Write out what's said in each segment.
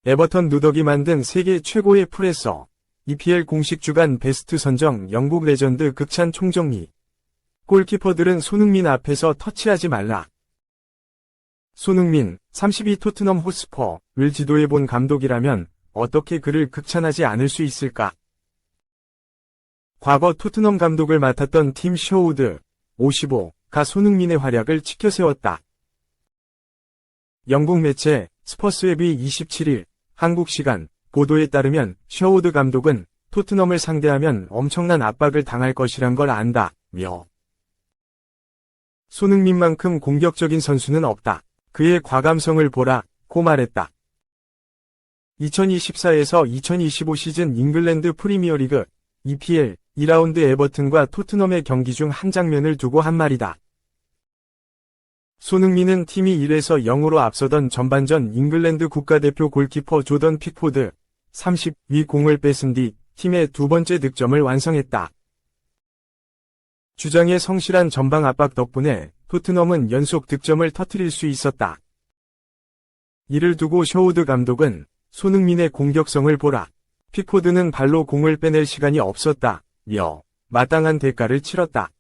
에버턴 누덕이 만든 세계 최고의 프레서, EPL 공식 주간 베스트 선정 영국 레전드 극찬 총정리. 골키퍼들은 손흥민 앞에서 터치하지 말라. 손흥민, 32 토트넘 호스퍼를 지도해본 감독이라면 어떻게 그를 극찬하지 않을 수 있을까? 과거 토트넘 감독을 맡았던 팀 셔우드, 55가 손흥민의 활약을 치켜세웠다. 영국 매체 스퍼스웹이 27일 한국 시간 보도에 따르면 셔우드 감독은 토트넘을 상대하면 엄청난 압박을 당할 것이란 걸 안다며 손흥민만큼 공격적인 선수는 없다. 그의 과감성을 보라고 말했다. 2024에서 2025 시즌 잉글랜드 프리미어리그 EPL 2라운드 에버튼과 토트넘의 경기 중 한 장면을 두고 한 말이다. 손흥민은 팀이 1에서 0으로 앞서던 전반전 잉글랜드 국가대표 골키퍼 조던 픽포드 30위 공을 뺏은 뒤 팀의 두 번째 득점을 완성했다. 주장의 성실한 전방 압박 덕분에 토트넘은 연속 득점을 터뜨릴 수 있었다. 이를 두고 셔우드 감독은 손흥민의 공격성을 보라. 픽포드는 발로 공을 빼낼 시간이 없었다며 마땅한 대가를 치렀다.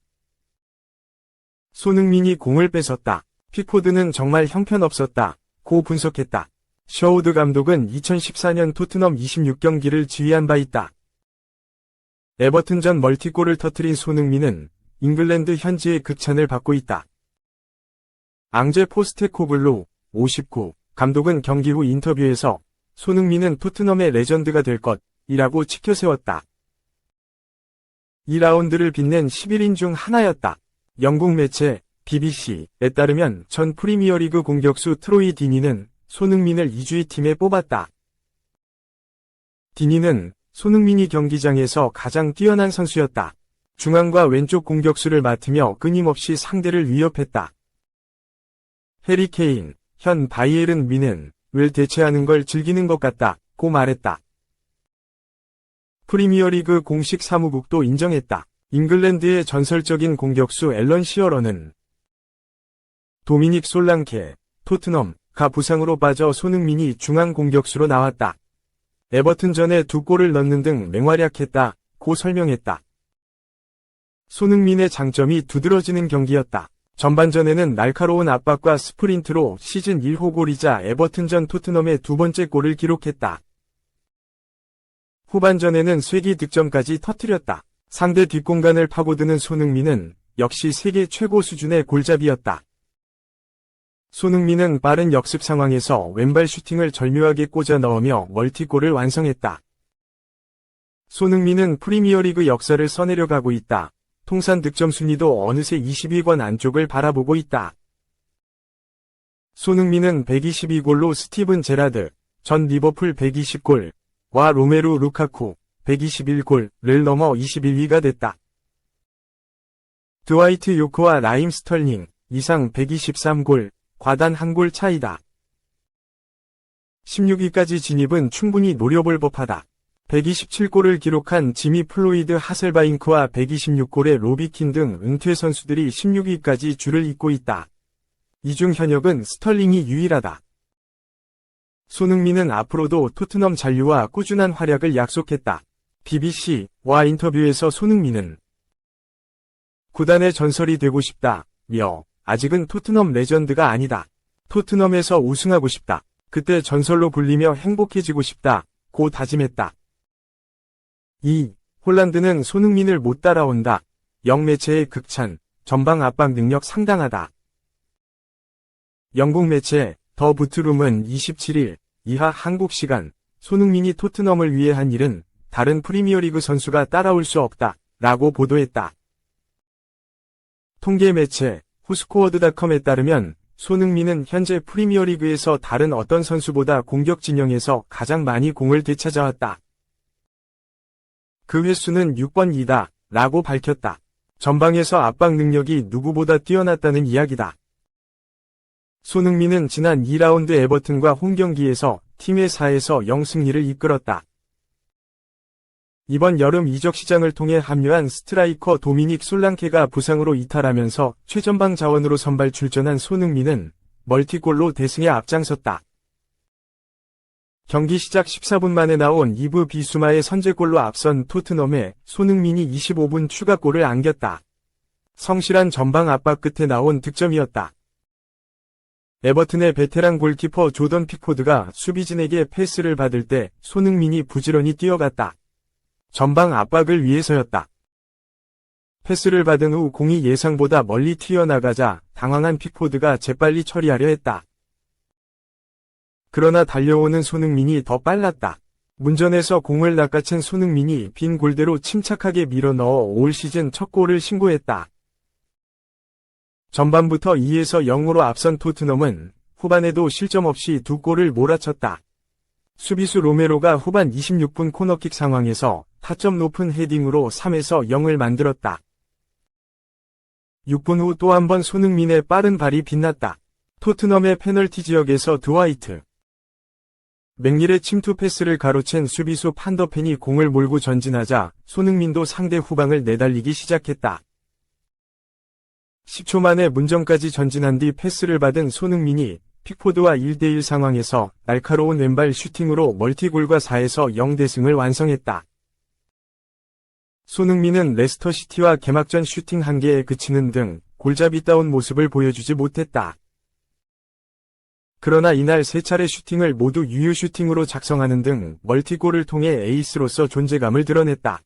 손흥민이 공을 뺏었다. 픽포드는 정말 형편없었다고 분석했다. 셔우드 감독은 2014년 토트넘 26경기를 지휘한 바 있다. 에버튼전 멀티골을 터뜨린 손흥민은 잉글랜드 현지의 극찬을 받고 있다. 앙제 포스테코글루 59 감독은 경기 후 인터뷰에서 손흥민은 토트넘의 레전드가 될 것이라고 치켜세웠다. 2라운드를 빛낸 11인 중 하나였다. 영국 매체 BBC에 따르면 전 프리미어리그 공격수 트로이 디니는 손흥민을 2주의 팀에 뽑았다. 디니는 손흥민이 경기장에서 가장 뛰어난 선수였다. 중앙과 왼쪽 공격수를 맡으며 끊임없이 상대를 위협했다. 해리 케인, 현 바이에른 뮌헨을 대체하는 걸 즐기는 것 같다고 말했다. 프리미어리그 공식 사무국도 인정했다. 잉글랜드의 전설적인 공격수 앨런 시어러는 도미닉 솔랑케, 토트넘가 부상으로 빠져 손흥민이 중앙 공격수로 나왔다. 에버튼전에 2골을 넣는 등 맹활약했다고 설명했다. 손흥민의 장점이 두드러지는 경기였다. 전반전에는 날카로운 압박과 스프린트로 시즌 1호 골이자 에버튼전 토트넘의 두 번째 골을 기록했다. 후반전에는 쐐기 득점까지 터뜨렸다. 상대 뒷공간을 파고드는 손흥민은 역시 세계 최고 수준의 골잡이였다. 손흥민은 빠른 역습 상황에서 왼발 슈팅을 절묘하게 꽂아 넣으며 멀티골을 완성했다. 손흥민은 프리미어리그 역사를 써내려가고 있다. 통산 득점 순위도 어느새 20위권 안쪽을 바라보고 있다. 손흥민은 122골로 스티븐 제라드, 전 리버풀 120골과 로메루 루카쿠 121골을 넘어 21위가 됐다. 드와이트 요크와 라임 스털링 이상 123골, 과단 1골 차이다. 16위까지 진입은 충분히 노려볼 법하다. 127골을 기록한 지미 플로이드 하셀바잉크와 126골의 로비킨 등 은퇴 선수들이 16위까지 줄을 잇고 있다. 이 중 현역은 스털링이 유일하다. 손흥민은 앞으로도 토트넘 잔류와 꾸준한 활약을 약속했다. BBC와 인터뷰에서 손흥민은 구단의 전설이 되고 싶다며 아직은 토트넘 레전드가 아니다. 토트넘에서 우승하고 싶다. 그때 전설로 불리며 행복해지고 싶다고 다짐했다. 2. 홀란드는 손흥민을 못 따라온다. 영매체의 극찬, 전방 압박 능력 상당하다. 영국 매체 더 부트룸은 27일 이하 한국 시간 손흥민이 토트넘을 위해 한 일은 다른 프리미어리그 선수가 따라올 수 없다 라고 보도했다. 통계 매체 후스코어드닷컴에 따르면 손흥민은 현재 프리미어리그에서 다른 어떤 선수보다 공격 진영에서 가장 많이 공을 되찾아왔다. 그 횟수는 6번이다 라고 밝혔다. 전방에서 압박 능력이 누구보다 뛰어났다는 이야기다. 손흥민은 지난 2라운드 에버튼과 홈경기에서 팀의 4에서 0 승리를 이끌었다. 이번 여름 이적 시장을 통해 합류한 스트라이커 도미닉 솔랑케가 부상으로 이탈하면서 최전방 자원으로 선발 출전한 손흥민은 멀티골로 대승에 앞장섰다. 경기 시작 14분 만에 나온 이브 비수마의 선제골로 앞선 토트넘에 손흥민이 25분 추가골을 안겼다. 성실한 전방 압박 끝에 나온 득점이었다. 에버튼의 베테랑 골키퍼 조던 픽포드가 수비진에게 패스를 받을 때 손흥민이 부지런히 뛰어갔다. 전방 압박을 위해서였다. 패스를 받은 후 공이 예상보다 멀리 튀어나가자 당황한 픽포드가 재빨리 처리하려 했다. 그러나 달려오는 손흥민이 더 빨랐다. 문전에서 공을 낚아챈 손흥민이 빈 골대로 침착하게 밀어넣어 올 시즌 첫 골을 신고했다. 전반부터 2에서 0으로 앞선 토트넘은 후반에도 실점 없이 두 골을 몰아쳤다. 수비수 로메로가 후반 26분 코너킥 상황에서 타점 높은 헤딩으로 3에서 0을 만들었다. 6분 후 또 한 번 손흥민의 빠른 발이 빛났다. 토트넘의 페널티 지역에서 드와이트 맥닐의 침투 패스를 가로챈 수비수 판더펜이 공을 몰고 전진하자 손흥민도 상대 후방을 내달리기 시작했다. 10초 만에 문정까지 전진한 뒤 패스를 받은 손흥민이 픽포드와 1대1 상황에서 날카로운 왼발 슈팅으로 멀티골과 4에서 0 대승을 완성했다. 손흥민은 레스터시티와 개막전 슈팅 1개에 그치는 등 골잡이다운 모습을 보여주지 못했다. 그러나 이날 3차례 슈팅을 모두 유효 슈팅으로 작성하는 등 멀티골을 통해 에이스로서 존재감을 드러냈다.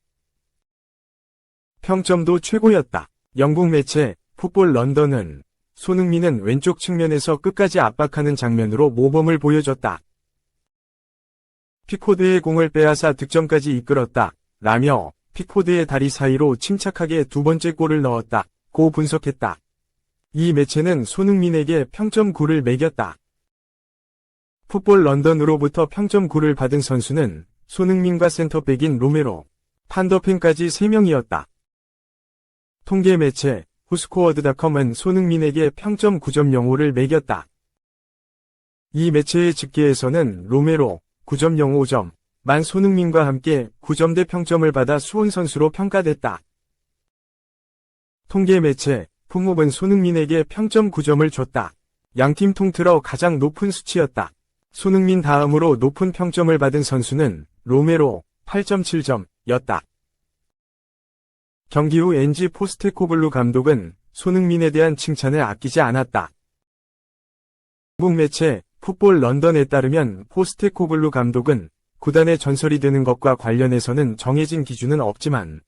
평점도 최고였다. 영국 매체 풋볼 런던은 손흥민은 왼쪽 측면에서 끝까지 압박하는 장면으로 모범을 보여줬다. 픽포드의 공을 빼앗아 득점까지 이끌었다. 라며 픽포드의 다리 사이로 침착하게 두 번째 골을 넣었다. 고 분석했다. 이 매체는 손흥민에게 평점 9를 매겼다. 풋볼 런던으로부터 평점 9를 받은 선수는 손흥민과 센터백인 로메로, 판더펜까지 3명이었다. 통계 매체 후스코어드닷컴은 손흥민에게 평점 9.05를 매겼다. 이 매체의 집계에서는 로메로 9.05점, 만 손흥민과 함께 9점대 평점을 받아 수훈 선수로 평가됐다. 통계 매체 풋몹은 손흥민에게 평점 9점을 줬다. 양팀 통틀어 가장 높은 수치였다. 손흥민 다음으로 높은 평점을 받은 선수는 로메로 8.7점이었다. 경기 후 엔지 포스테코글루 감독은 손흥민에 대한 칭찬을 아끼지 않았다. 영국 매체 풋볼 런던에 따르면 포스테코글루 감독은 구단의 전설이 되는 것과 관련해서는 정해진 기준은 없지만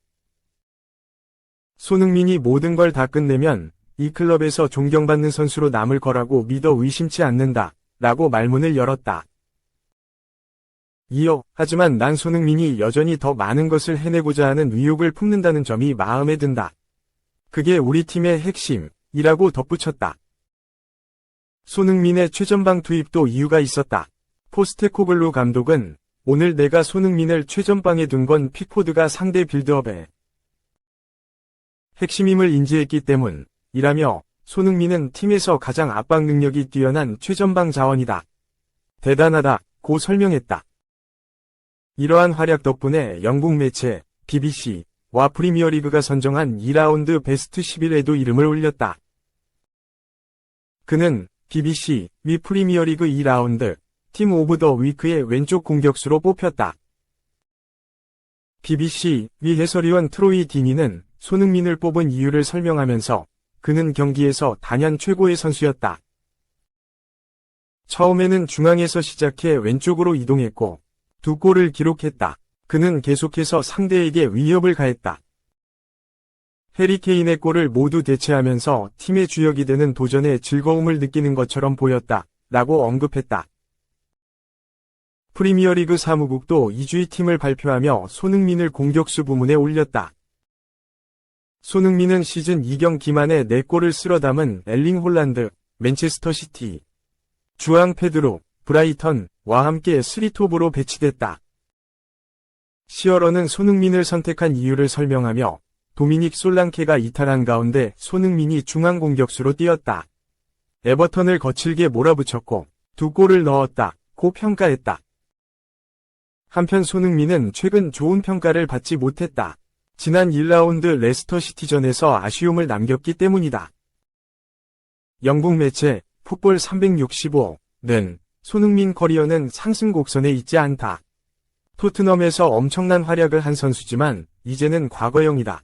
손흥민이 모든 걸 다 끝내면 이 클럽에서 존경받는 선수로 남을 거라고 믿어 의심치 않는다 라고 말문을 열었다. 이어 하지만 난 손흥민이 여전히 더 많은 것을 해내고자 하는 의욕을 품는다는 점이 마음에 든다. 그게 우리 팀의 핵심이라고 덧붙였다. 손흥민의 최전방 투입도 이유가 있었다. 포스테코글루 감독은 오늘 내가 손흥민을 최전방에 둔 건 픽포드가 상대 빌드업에 핵심임을 인지했기 때문이라며 손흥민은 팀에서 가장 압박 능력이 뛰어난 최전방 자원이다. 대단하다고 설명했다. 이러한 활약 덕분에 영국 매체 BBC와 프리미어리그가 선정한 2라운드 베스트 11에도 이름을 올렸다. 그는 BBC 위 프리미어리그 2라운드 팀 오브 더 위크의 왼쪽 공격수로 뽑혔다. BBC 위 해설위원 트로이 디니는 손흥민을 뽑은 이유를 설명하면서 그는 경기에서 단연 최고의 선수였다. 처음에는 중앙에서 시작해 왼쪽으로 이동했고 2골을 기록했다. 그는 계속해서 상대에게 위협을 가했다. 해리 케인의 골을 모두 대체하면서 팀의 주역이 되는 도전에 즐거움을 느끼는 것처럼 보였다. 라고 언급했다. 프리미어리그 사무국도 2주의 팀을 발표하며 손흥민을 공격수 부문에 올렸다. 손흥민은 시즌 2경기 만에 4골을 쓸어 담은 엘링 홀란드, 맨체스터 시티, 주앙 페드로, 브라이턴과 함께 3톱으로 배치됐다. 시어러는 손흥민을 선택한 이유를 설명하며 도미닉 솔랑케가 이탈한 가운데 손흥민이 중앙 공격수로 뛰었다. 에버턴을 거칠게 몰아붙였고 2골을 넣었다고 평가했다. 한편 손흥민은 최근 좋은 평가를 받지 못했다. 지난 1라운드 레스터 시티전에서 아쉬움을 남겼기 때문이다. 영국 매체 풋볼 365는 손흥민 커리어는 상승 곡선에 있지 않다. 토트넘에서 엄청난 활약을 한 선수지만 이제는 과거형이다.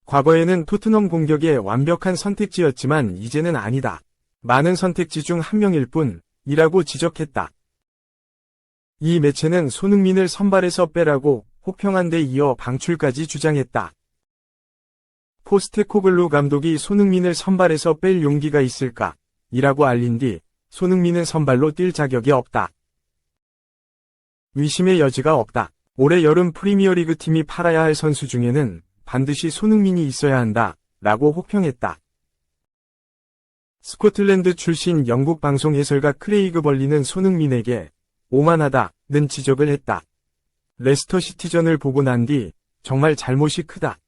과거에는 토트넘 공격의 완벽한 선택지였지만 이제는 아니다. 많은 선택지 중 한 명일 뿐이라고 지적했다. 이 매체는 손흥민을 선발에서 빼라고 혹평한 데 이어 방출까지 주장했다. 포스테코글루 감독이 손흥민을 선발에서 뺄 용기가 있을까? 이라고 알린 뒤 손흥민은 선발로 뛸 자격이 없다. 의심의 여지가 없다. 올해 여름 프리미어리그 팀이 팔아야 할 선수 중에는 반드시 손흥민이 있어야 한다. 라고 혹평했다. 스코틀랜드 출신 영국 방송 해설가 크레이그 벌리는 손흥민에게 오만하다는 지적을 했다. 레스터 시티전을 보고 난 뒤 정말 잘못이 크다.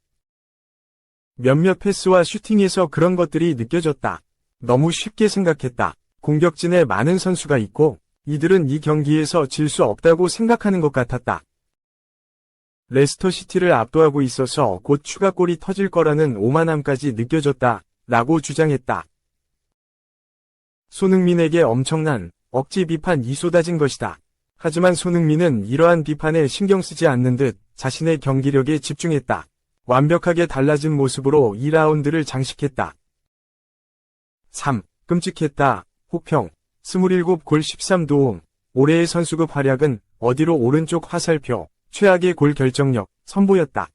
몇몇 패스와 슈팅에서 그런 것들이 느껴졌다. 너무 쉽게 생각했다. 공격진에 많은 선수가 있고 이들은 이 경기에서 질 수 없다고 생각하는 것 같았다. 레스터 시티를 압도하고 있어서 곧 추가골이 터질 거라는 오만함까지 느껴졌다. 라고 주장했다. 손흥민에게 엄청난 억지 비판이 쏟아진 것이다. 하지만 손흥민은 이러한 비판에 신경 쓰지 않는 듯 자신의 경기력에 집중했다. 완벽하게 달라진 모습으로 2라운드를 장식했다. 3. 끔찍했다. 혹평. 27골 13도움. 올해의 선수급 활약은 어디로 오른쪽 화살표. 최악의 골 결정력 선보였다.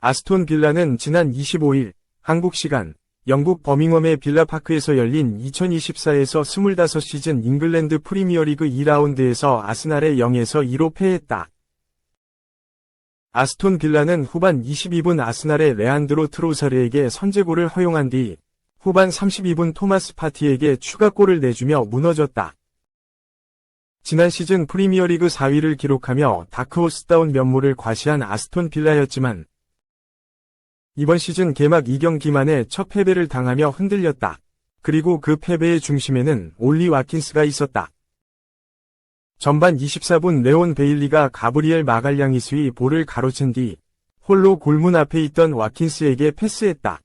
아스톤 빌라는 지난 25일 한국 시간 영국 버밍엄의 빌라파크에서 열린 2024에서 25시즌 잉글랜드 프리미어리그 2라운드에서 아스날에 0에서 2로 패했다. 아스톤 빌라는 후반 22분 아스날의 레안드로 트로사르에게 선제골을 허용한 뒤 후반 32분 토마스 파티에게 추가골을 내주며 무너졌다. 지난 시즌 프리미어리그 4위를 기록하며 다크호스다운 면모를 과시한 아스톤 빌라였지만 이번 시즌 개막 2경기 만에 첫 패배를 당하며 흔들렸다. 그리고 그 패배의 중심에는 올리 와킨스가 있었다. 전반 24분 레온 베일리가 가브리엘 마갈량이스의 볼을 가로챈 뒤 홀로 골문 앞에 있던 와킨스에게 패스했다.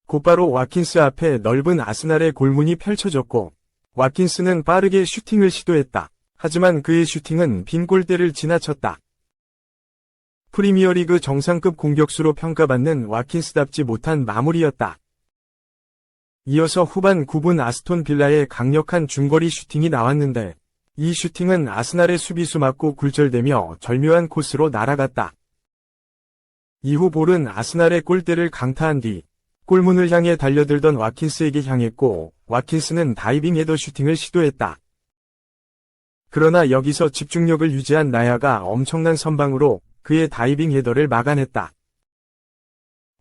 곧바로 와킨스 앞에 넓은 아스날의 골문이 펼쳐졌고 와킨스는 빠르게 슈팅을 시도했다. 하지만 그의 슈팅은 빈 골대를 지나쳤다. 프리미어리그 정상급 공격수로 평가받는 와킨스답지 못한 마무리였다. 이어서 후반 9분 아스톤 빌라의 강력한 중거리 슈팅이 나왔는데 이 슈팅은 아스날의 수비수 맞고 굴절되며 절묘한 코스로 날아갔다. 이후 볼은 아스날의 골대를 강타한 뒤 골문을 향해 달려들던 와킨스에게 향했고 와킨스는 다이빙 헤더 슈팅을 시도했다. 그러나 여기서 집중력을 유지한 나야가 엄청난 선방으로 그의 다이빙 헤더를 막아냈다.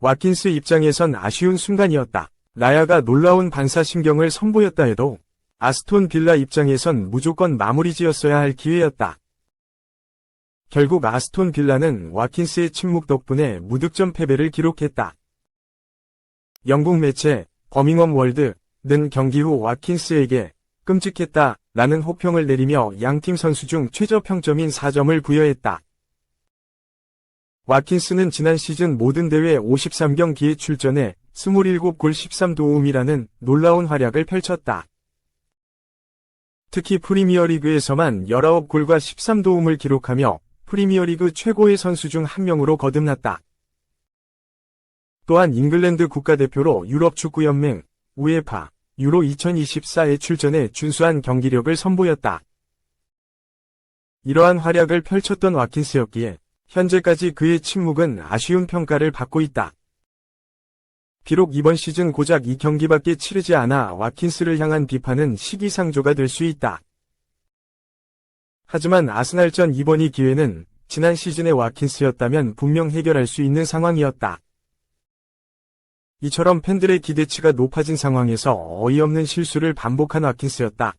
와킨스 입장에선 아쉬운 순간이었다. 나야가 놀라운 반사신경을 선보였다 해도 아스톤 빌라 입장에선 무조건 마무리 지었어야 할 기회였다. 결국 아스톤 빌라는 와킨스의 침묵 덕분에 무득점 패배를 기록했다. 영국 매체 버밍엄 월드는 경기 후 와킨스에게 끔찍했다 라는 혹평을 내리며 양팀 선수 중 최저 평점인 4점을 부여했다. 와킨스는 지난 시즌 모든 대회 53경기에 출전해 27골 13도움이라는 놀라운 활약을 펼쳤다. 특히 프리미어리그에서만 19골과 13도움을 기록하며 프리미어리그 최고의 선수 중 한 명으로 거듭났다. 또한 잉글랜드 국가대표로 유럽축구연맹 우에파 유로 2024에 출전해 준수한 경기력을 선보였다. 이러한 활약을 펼쳤던 와킨스였기에 현재까지 그의 침묵은 아쉬운 평가를 받고 있다. 비록 이번 시즌 고작 2경기밖에 치르지 않아 와킨스를 향한 비판은 시기상조가 될 수 있다. 하지만 아스날전 이번이 기회는 지난 시즌의 와킨스였다면 분명 해결할 수 있는 상황이었다. 이처럼 팬들의 기대치가 높아진 상황에서 어이없는 실수를 반복한 와킨스였다.